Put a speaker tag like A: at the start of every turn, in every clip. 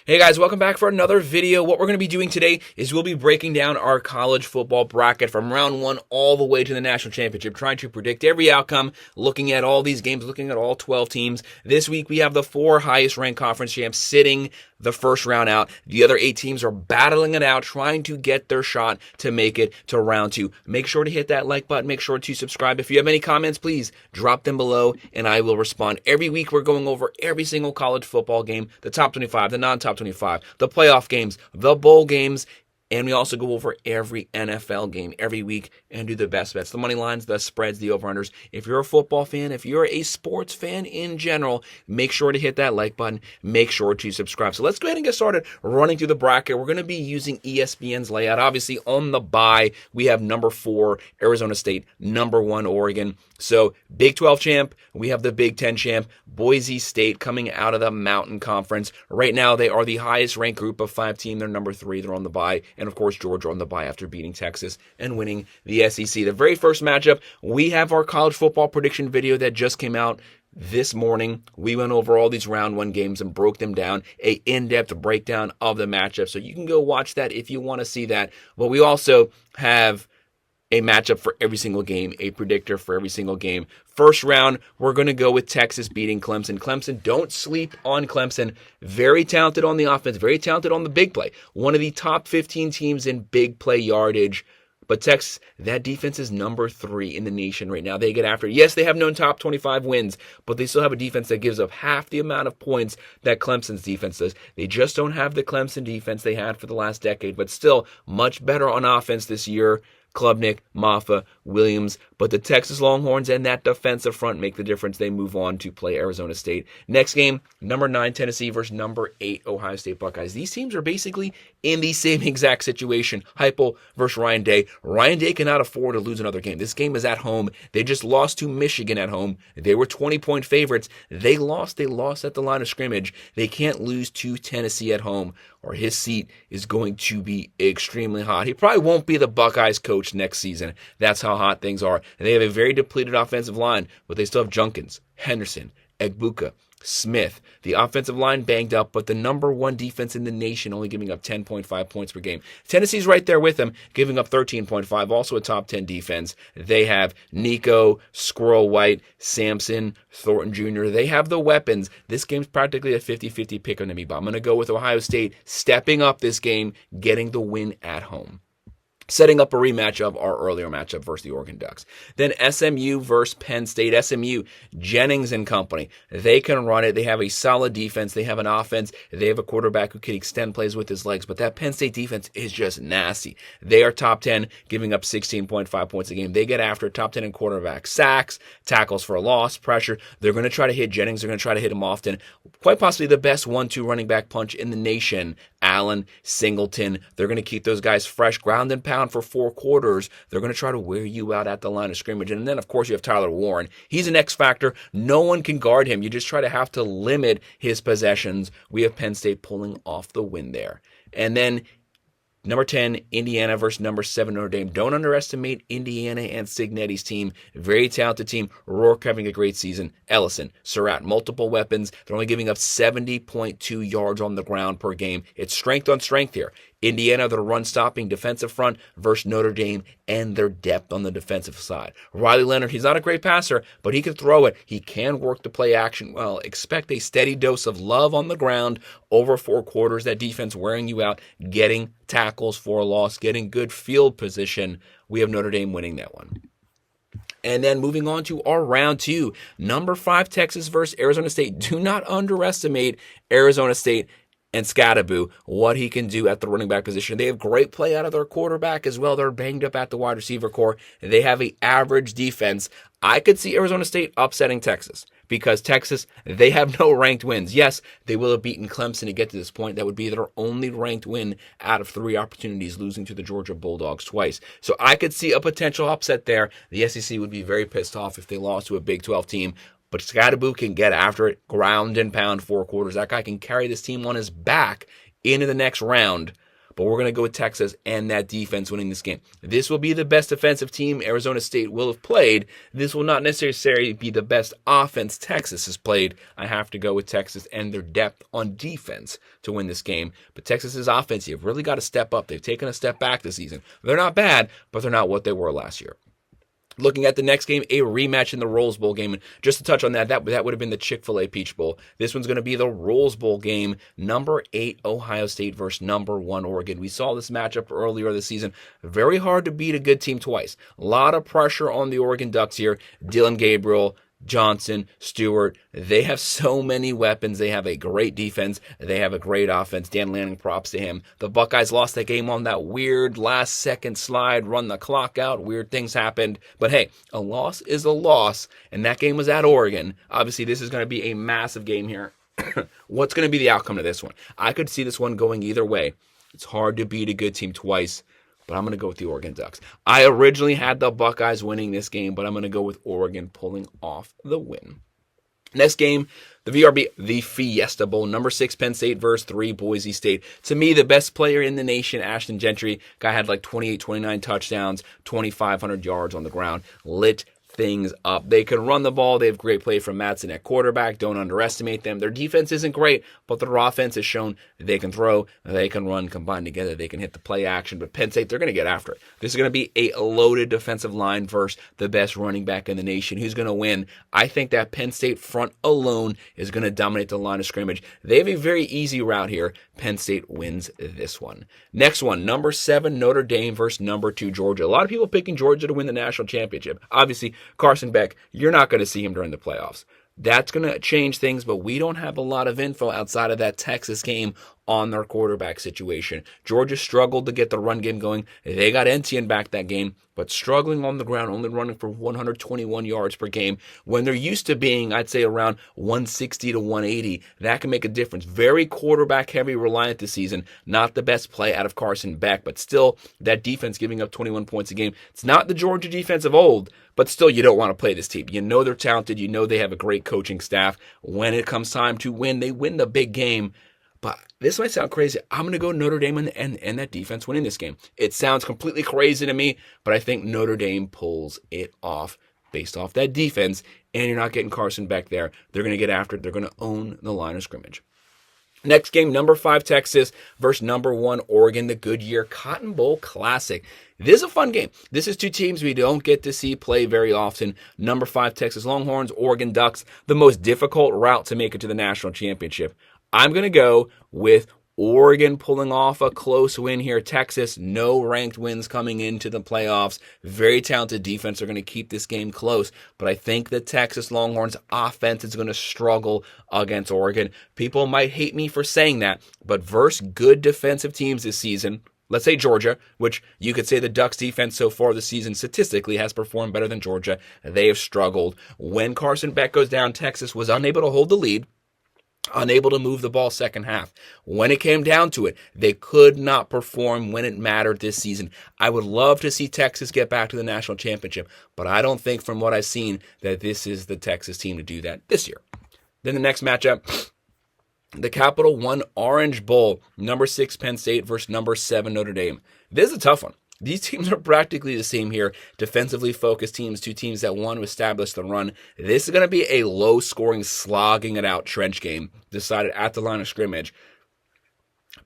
A: Hey guys, welcome back for another video. What we're going to be doing today is we'll be breaking down our college football bracket from round one all the way to the national championship, trying to predict every outcome, looking at all these games, looking at all 12 teams. This week we have the 4 highest ranked conference champs sitting the first round out. The other 8 teams are battling it out, trying to get their shot to make it to round 2. Make sure to hit that like button. Make sure to subscribe. If you have any comments, please drop them below and I will respond. Every week we're going over every single college football game, the top 25, the non-top 25, the playoff games, the bowl games, and we also go over every NFL game every week and do the best bets, the money lines, the spreads, the over-unders. If you're a football fan, if you're a sports fan in general, make sure to hit that like button. Make sure to subscribe. So let's go ahead and get started running through the bracket. We're going to be using ESPN's layout. Obviously, on the bye, we have number 4, Arizona State, number 1, Oregon. So Big 12 champ, we have the Big 10 champ, Boise State coming out of the Mountain Conference. Right now, they are the highest ranked group of 5 team. They're number 3. They're on the bye. And of course, Georgia on the bye after beating Texas and winning the SEC. The very first matchup, we have our college football prediction video that just came out this morning. We went over all these round 1 games and broke them down, a in-depth breakdown of the matchup. So you can go watch that if you want to see that. But we also have a matchup for every single game, a predictor for every single game. First round, we're going to go with Texas beating Clemson. Clemson, don't sleep on Clemson. Very talented on the offense, very talented on the big play. One of the top 15 teams in big play yardage. But Texas, that defense is number 3 in the nation right now. They get after it. Yes, they have no top 25 wins, but they still have a defense that gives up half the amount of points that Clemson's defense does. They just don't have the Clemson defense they had for the last decade, but still much better on offense this year. Klubnik, Maffa, Williams, but the Texas Longhorns and that defensive front make the difference. They move on to play Arizona State. Next game, number 9 Tennessee versus number 8 Ohio State Buckeyes. These teams are basically in the same exact situation. Heupel versus Ryan Day. Ryan Day cannot afford to lose another game. This game is at home. They just lost to Michigan at home. They were 20-point favorites. They lost at the line of scrimmage. They can't lose to Tennessee at home, or his seat is going to be extremely hot. He probably won't be the Buckeyes coach next season. That's how hot things are. And they have a very depleted offensive line, but they still have Junkins, Henderson, Egbuka, Smith. The offensive line banged up, but the number 1 defense in the nation only giving up 10.5 points per game. Tennessee's right there with them, giving up 13.5, also a top 10 defense. They have Nico, Squirrel White, Sampson, Thornton Jr. They have the weapons. This game's practically a 50-50 pick on me, but I'm going to go with Ohio State stepping up this game, getting the win at home, setting up a rematch of our earlier matchup versus the Oregon Ducks. Then SMU versus Penn State. SMU, Jennings and company. They can run it. They have a solid defense. They have an offense. They have a quarterback who can extend plays with his legs. But that Penn State defense is just nasty. They are top 10, giving up 16.5 points a game. They get after top 10 in quarterback sacks, tackles for a loss, pressure. They're going to try to hit Jennings. They're going to try to hit him often. Quite possibly the best 1-2 running back punch in the nation. Allen, Singleton. They're going to keep those guys fresh, ground and pound for 4 quarters. They're going to try to wear you out at the line of scrimmage. And then, of course, you have Tyler Warren. He's an X factor. No one can guard him. You just try to have to limit his possessions. We have Penn State pulling off the win there. And then number 10, Indiana versus number 7, Notre Dame. Don't underestimate Indiana and Signetti's team. Very talented team. Rourke having a great season. Ellison, Surratt, multiple weapons. They're only giving up 70.2 yards on the ground per game. It's strength on strength here. Indiana, their run-stopping defensive front versus Notre Dame and their depth on the defensive side. Riley Leonard, he's not a great passer, but he can throw it. He can work the play action well. Expect a steady dose of love on the ground over 4 quarters. That defense wearing you out, getting tackles for a loss, getting good field position. We have Notre Dame winning that one. And then moving on to our round 2, number 5 Texas versus Arizona State. Do not underestimate Arizona State and Scadaboo, what he can do at the running back position. They have great play out of their quarterback as well. They're banged up at the wide receiver core. They have an average defense. I could see Arizona State upsetting Texas because Texas, they have no ranked wins. Yes, they will have beaten Clemson to get to this point. That would be their only ranked win out of 3 opportunities, losing to the Georgia Bulldogs twice. So I could see a potential upset there. The SEC would be very pissed off if they lost to a Big 12 team. But Scadaboo can get after it, ground and pound 4 quarters. That guy can carry this team on his back into the next round. but we're going to go with Texas and that defense winning this game. This will be the best defensive team Arizona State will have played. This will not necessarily be the best offense Texas has played. I have to go with Texas and their depth on defense to win this game. But Texas's offense, you've really got to step up. They've taken a step back this season. They're not bad, but they're not what they were last year. Looking at the next game, a rematch in the Rose Bowl game. And just to touch on that would have been the Chick-fil-A Peach Bowl. This one's going to be the Rose Bowl game. Number 8 Ohio State versus number 1 Oregon. We saw this matchup earlier this season. Very hard to beat a good team twice. A lot of pressure on the Oregon Ducks here. Dylan Gabriel, Johnson, Stewart, they have so many weapons. They have a great defense. They have a great offense. Dan Lanning, props to him. The Buckeyes lost that game on that weird last-second slide, run the clock out. Weird things happened. But hey, a loss is a loss, and that game was at Oregon. Obviously, this is going to be a massive game here. What's going to be the outcome of this one? I could see this one going either way. It's hard to beat a good team twice, but I'm going to go with the Oregon Ducks. I originally had the Buckeyes winning this game, but I'm going to go with Oregon pulling off the win. Next game, the VRB, the Fiesta Bowl, number 6 Penn State versus 3 Boise State. To me, the best player in the nation, Ashton Gentry. Guy had like 28, 29 touchdowns, 2,500 yards on the ground. Lit things up. They can run the ball. They have great play from Madsen at quarterback. Don't underestimate them. Their defense isn't great, but their offense has shown they can throw, they can run, combined together. They can hit the play action, but Penn State, they're going to get after it. This is going to be a loaded defensive line versus the best running back in the nation. Who's going to win? I think that Penn State front alone is going to dominate the line of scrimmage. They have a very easy route here. Penn State wins this one. Next one, number 7 Notre Dame versus number 2 Georgia. A lot of people picking Georgia to win the national championship. Obviously, Carson Beck, you're not going to see him during the playoffs. That's going to change things, but we don't have a lot of info outside of that Texas game on their quarterback situation. Georgia struggled to get the run game going. They got Etienne back that game, but struggling on the ground, only running for 121 yards per game. When they're used to being, I'd say, around 160 to 180, that can make a difference. Very quarterback-heavy reliant this season. Not the best play out of Carson Beck, but still, that defense giving up 21 points a game. It's not the Georgia defense of old, but still, you don't want to play this team. You know they're talented. You know they have a great coaching staff. When it comes time to win, they win the big game. But this might sound crazy. I'm going to go Notre Dame and that defense winning this game. It sounds completely crazy to me, but I think Notre Dame pulls it off based off that defense, and you're not getting Carson Beck there. They're going to get after it. They're going to own the line of scrimmage. Next game, number 5 Texas versus number 1 Oregon, the Goodyear Cotton Bowl Classic. This is a fun game. This is 2 teams we don't get to see play very often. Number 5 Texas Longhorns, Oregon Ducks, the most difficult route to make it to the national championship. I'm going to go with Oregon pulling off a close win here. Texas, no ranked wins coming into the playoffs. Very talented defense. They're going to keep this game close. But I think the Texas Longhorns offense is going to struggle against Oregon. People might hate me for saying that, but versus good defensive teams this season, let's say Georgia, which you could say the Ducks defense so far this season statistically has performed better than Georgia. They have struggled. When Carson Beck goes down, Texas was unable to hold the lead. Unable to move the ball second half. When it came down to it, they could not perform when it mattered this season. I would love to see Texas get back to the national championship, but I don't think from what I've seen that this is the Texas team to do that this year. Then the next matchup, the Capital One Orange Bowl, number 6 Penn State versus number 7 Notre Dame. This is a tough one. These teams are practically the same here. Defensively focused teams, 2 teams that want to establish the run. This is going to be a low-scoring, slogging it out trench game decided at the line of scrimmage.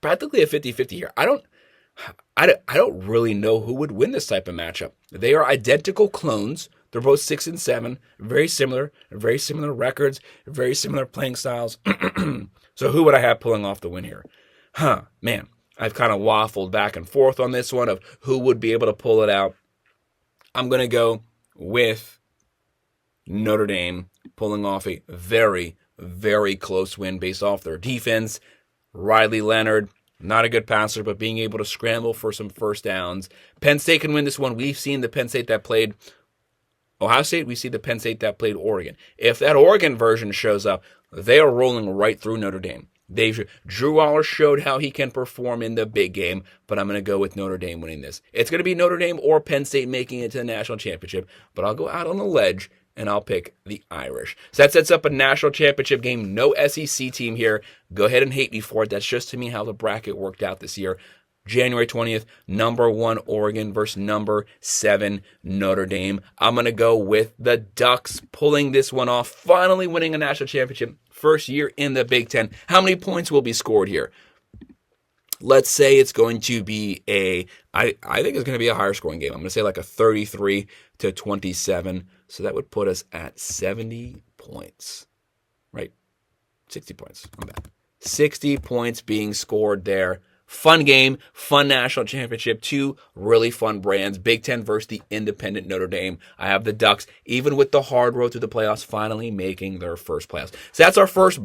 A: Practically a 50-50 here. I don't really know who would win this type of matchup. They are identical clones. They're both 6 and 7, very similar records, very similar playing styles. So who would I have pulling off the win here? Man. I've kind of waffled back and forth on this one of who would be able to pull it out. I'm going to go with Notre Dame pulling off a very, very close win based off their defense. Riley Leonard, not a good passer, but being able to scramble for some first downs. Penn State can win this one. We've seen the Penn State that played Ohio State. We see the Penn State that played Oregon. If that Oregon version shows up, they are rolling right through Notre Dame. Drew Waller showed how he can perform in the big game, but I'm going to go with Notre Dame winning this. It's going to be Notre Dame or Penn State making it to the national championship, but I'll go out on a ledge and I'll pick the Irish. So that sets up a national championship game. No SEC team here. Go ahead and hate me for it. That's just to me how the bracket worked out this year. January 20th, number 1 Oregon versus number 7 Notre Dame. I'm going to go with the Ducks pulling this one off, finally winning a national championship, first year in the Big Ten. How many points will be scored here? Let's say it's going to be I think it's going to be a higher scoring game. I'm going to say like a 33-27. So that would put us at 70 points, right? 60 points. I'm bad. 60 points being scored there. Fun game, fun national championship, 2 really fun brands. Big Ten versus the independent Notre Dame. I have the Ducks, even with the hard road to the playoffs, finally making their first playoffs. So that's our first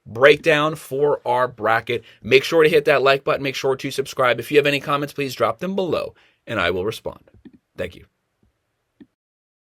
A: breakdown for our bracket. Make sure to hit that like button. Make sure to subscribe. If you have any comments, please drop them below, and I will respond. Thank you.